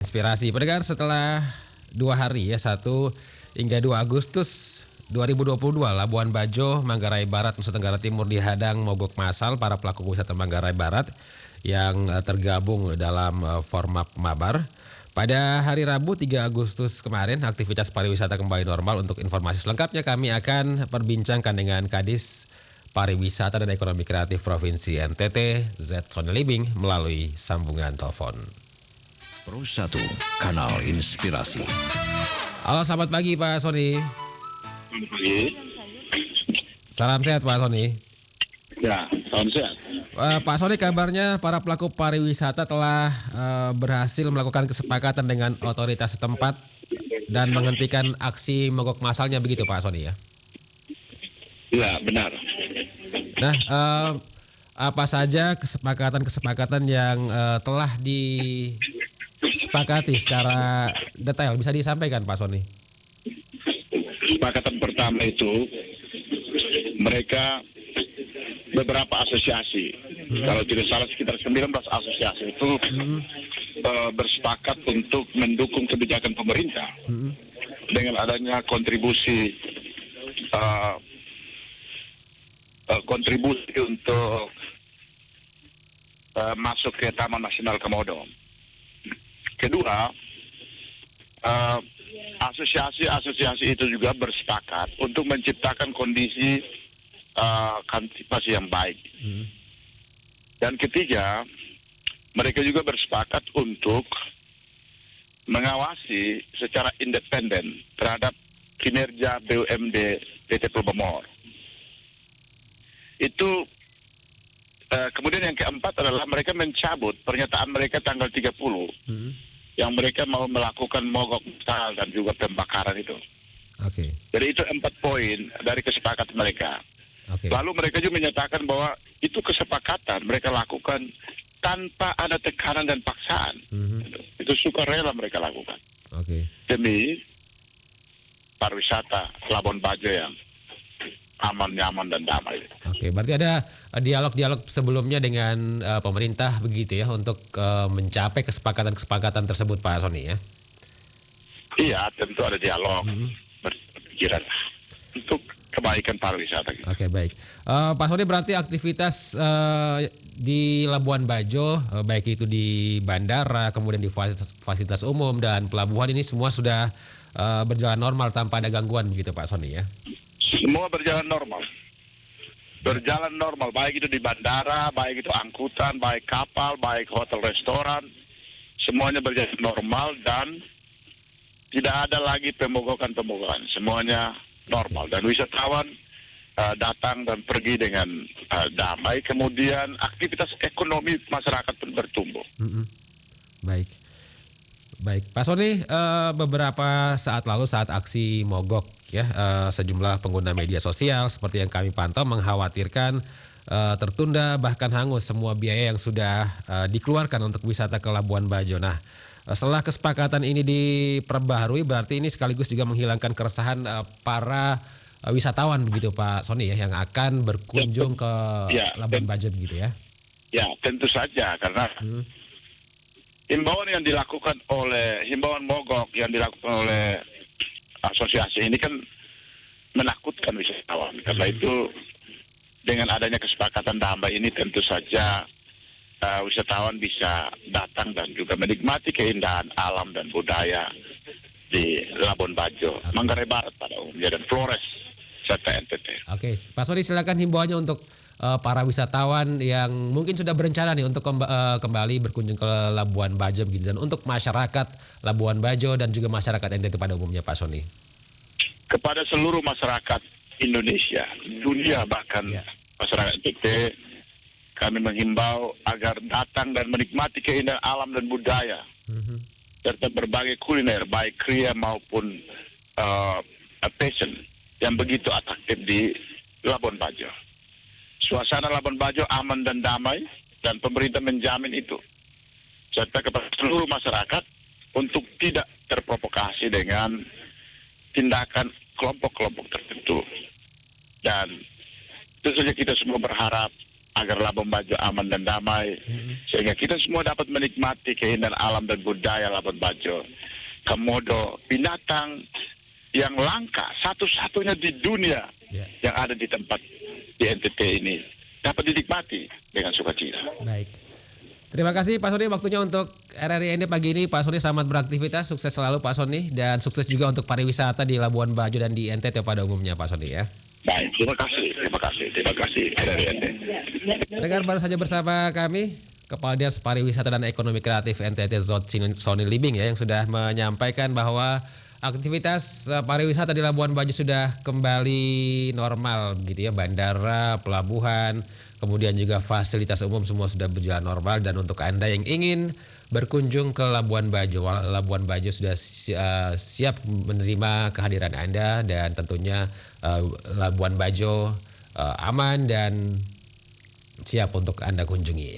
Inspirasi. Pendengar, setelah 2 hari ya, 1 hingga 2 Agustus 2022, Labuan Bajo, Manggarai Barat, Nusa Tenggara Timur dihadang mogok massal para pelaku wisata Manggarai Barat yang tergabung dalam Formap Mabar. Pada hari Rabu 3 Agustus kemarin, aktivitas pariwisata kembali normal. Untuk informasi selengkapnya kami akan perbincangkan dengan Kadis Pariwisata dan Ekonomi Kreatif Provinsi NTT, Z. Sony Libing, melalui sambungan telepon. Pro 1, Kanal Inspirasi. Halo, selamat pagi Pak Sony. Selamat pagi. Salam sehat Pak Sony. Ya, salam sehat. Pak Sony, kabarnya para pelaku pariwisata telah berhasil melakukan kesepakatan dengan otoritas setempat dan menghentikan aksi mogok massalnya, begitu Pak Sony ya? Ya, benar. Nah, apa saja kesepakatan-kesepakatan yang telah disepakati secara detail, bisa disampaikan Pak Sony? Kesepakatan pertama itu mereka beberapa asosiasi, kalau tidak salah sekitar 19 asosiasi itu bersepakat untuk mendukung kebijakan pemerintah dengan adanya kontribusi untuk masuk ke Taman Nasional Komodo. Kedua, asosiasi itu juga bersepakat untuk menciptakan kondisi kamtipasi yang baik. Dan ketiga, mereka juga bersepakat untuk mengawasi secara independen terhadap kinerja BUMD PT Probamor. Itu kemudian yang keempat adalah mereka mencabut pernyataan mereka tanggal 30 yang mereka mau melakukan mogok massal dan juga pembakaran itu. Oke. Jadi itu 4 poin dari kesepakatan mereka. Oke. Lalu mereka juga menyatakan bahwa itu kesepakatan mereka lakukan tanpa ada tekanan dan paksaan. Itu sukarela mereka lakukan Oke. demi pariwisata Labuan Bajo yang aman, nyaman, dan damai. Oke, berarti ada dialog-dialog sebelumnya dengan pemerintah begitu ya untuk mencapai kesepakatan-kesepakatan tersebut Pak Sony ya? Iya, tentu ada dialog, berpikiran untuk kebaikan pariwisata. Oke, baik. Pak Sony, berarti aktivitas di Labuan Bajo, baik itu di bandara, kemudian di fasilitas umum dan pelabuhan ini semua sudah berjalan normal tanpa ada gangguan begitu Pak Sony ya? Semua berjalan normal. Berjalan normal, baik itu di bandara, baik itu angkutan, baik kapal, baik hotel, restoran. Semuanya berjalan normal dan tidak ada lagi pemogokan-pemogokan. Semuanya normal. Dan wisatawan datang dan pergi dengan damai. Kemudian aktivitas ekonomi masyarakat pun bertumbuh. Baik. Baik, Pak Sony, beberapa saat lalu saat aksi mogok ya, sejumlah pengguna media sosial seperti yang kami pantau mengkhawatirkan tertunda bahkan hangus semua biaya yang sudah dikeluarkan untuk wisata ke Labuan Bajo. Nah, setelah kesepakatan ini diperbaharui, berarti ini sekaligus juga menghilangkan keresahan para wisatawan begitu Pak Sony ya, yang akan berkunjung ke Labuan Bajo begitu ya? Ya, tentu saja karena himbauan mogok yang dilakukan oleh asosiasi ini kan menakutkan wisatawan. Karena itu dengan adanya kesepakatan damai ini tentu saja wisatawan bisa datang dan juga menikmati keindahan alam dan budaya di Labuan Bajo, Manggarai Barat pada umumnya, dan Flores serta NTT. Oke, Pak Sony, silakan himbauannya untuk para wisatawan yang mungkin sudah berencana nih untuk kembali berkunjung ke Labuan Bajo begitu, dan untuk masyarakat Labuan Bajo dan juga masyarakat NTT pada umumnya Pak Sony. Kepada seluruh masyarakat Indonesia, dunia, bahkan masyarakat NTT, kami menghimbau agar datang dan menikmati keindahan alam dan budaya serta berbagai kuliner baik kria maupun fashion yang begitu atraktif di Labuan Bajo. Suasana Labuan Bajo aman dan damai dan pemerintah menjamin itu. Serta kepada seluruh masyarakat untuk tidak terprovokasi dengan tindakan kelompok-kelompok tertentu. Dan tentu saja kita semua berharap agar Labuan Bajo aman dan damai, sehingga kita semua dapat menikmati keindahan alam dan budaya Labuan Bajo. Komodo, binatang yang langka, satu-satunya di dunia yang ada di tempat di NTT ini, dapat dinikmati dengan sukacita. Baik. Terima kasih Pak Sony waktunya untuk RRI pagi ini. Pak Sony selamat beraktivitas, sukses selalu Pak Sony, dan sukses juga untuk pariwisata di Labuan Bajo dan di NTT pada umumnya Pak Sony ya. Baik, terima kasih RRI. Dengar baru saja bersama kami Kepala Dinas Pariwisata dan Ekonomi Kreatif NTT Sony Libing ya, yang sudah menyampaikan bahwa aktivitas pariwisata di Labuan Bajo sudah kembali normal gitu ya, bandara, pelabuhan, kemudian juga fasilitas umum semua sudah berjalan normal. Dan untuk Anda yang ingin berkunjung ke Labuan Bajo sudah siap menerima kehadiran Anda, dan tentunya Labuan Bajo aman dan siap untuk Anda kunjungi ya.